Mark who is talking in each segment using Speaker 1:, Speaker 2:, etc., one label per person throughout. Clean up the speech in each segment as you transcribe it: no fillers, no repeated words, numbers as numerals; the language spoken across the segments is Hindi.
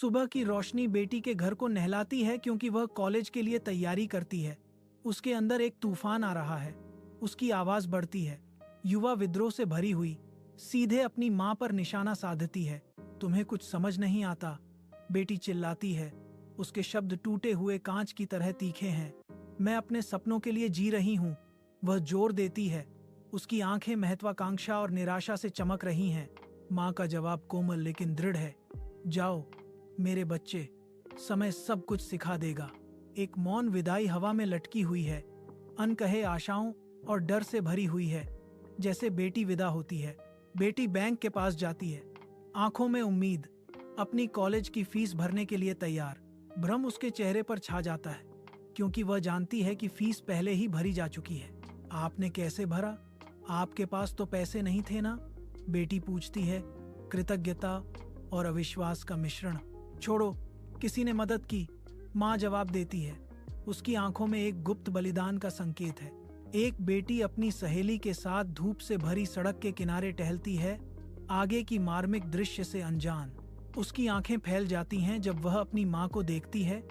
Speaker 1: सुबह की रोशनी बेटी के घर को नहलाती है क्योंकि वह कॉलेज के लिए तैयारी करती है। उसके अंदर एक तूफान आ रहा है। उसकी आवाज बढ़ती है, युवा विद्रोह से भरी हुई, सीधे अपनी मां पर निशाना साधती है। तुम्हें कुछ समझ नहीं आता, बेटी चिल्लाती है। उसके शब्द टूटे हुए कांच की तरह तीखे हैं। मैं अपने सपनों के लिए जी रही हूँ, वह जोर देती है। उसकी आंखें महत्वाकांक्षा और निराशा से चमक रही हैं। मां का जवाब कोमल लेकिन दृढ़ है, जाओ मेरे बच्चे, समय सब कुछ सिखा देगा। एक मौन विदाई हवा में लटकी हुई है, अनकहे आशाओं और डर से भरी हुई है। जैसे बेटी विदा होती है, बेटी बैंक के पास जाती है, आंखों में उम्मीद, अपनी कॉलेज की फीस भरने के लिए तैयार। भ्रम उसके चेहरे पर छा जाता है क्योंकि वह जानती है कि फीस पहले ही भरी जा चुकी है। आपने कैसे भरा? आपके पास तो पैसे नहीं थे ना? बेटी पूछती है, कृतज्ञता और अविश्वास का मिश्रण। छोड़ो, किसी ने मदद की, माँ जवाब देती है। उसकी आंखों में एक गुप्त बलिदान का संकेत है। एक बेटी अपनी सहेली के साथ धूप से भरी सड़क के किनारे टहलती है, आगे की मार्मिक दृश्य से अनजान। उसकी आंखें फैल जाती हैं जब वह अपनी माँ को देखती है,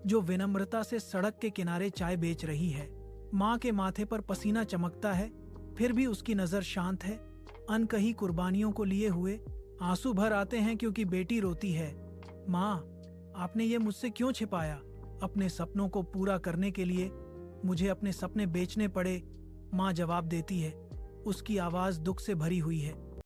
Speaker 1: जो विनम्रता से सड़क के किनारे चाय बेच रही है। माँ के माथे पर पसीना चमकता है, फिर भी उसकी नजर शांत है। अनकही कुर्बानियों को लिए हुए आंसू भर आते हैं क्योंकि बेटी रोती है, माँ आपने ये मुझसे क्यों छिपाया? अपने सपनों को पूरा करने के लिए मुझे अपने सपने बेचने पड़े, माँ जवाब देती है। उसकी आवाज दुख से भरी हुई है।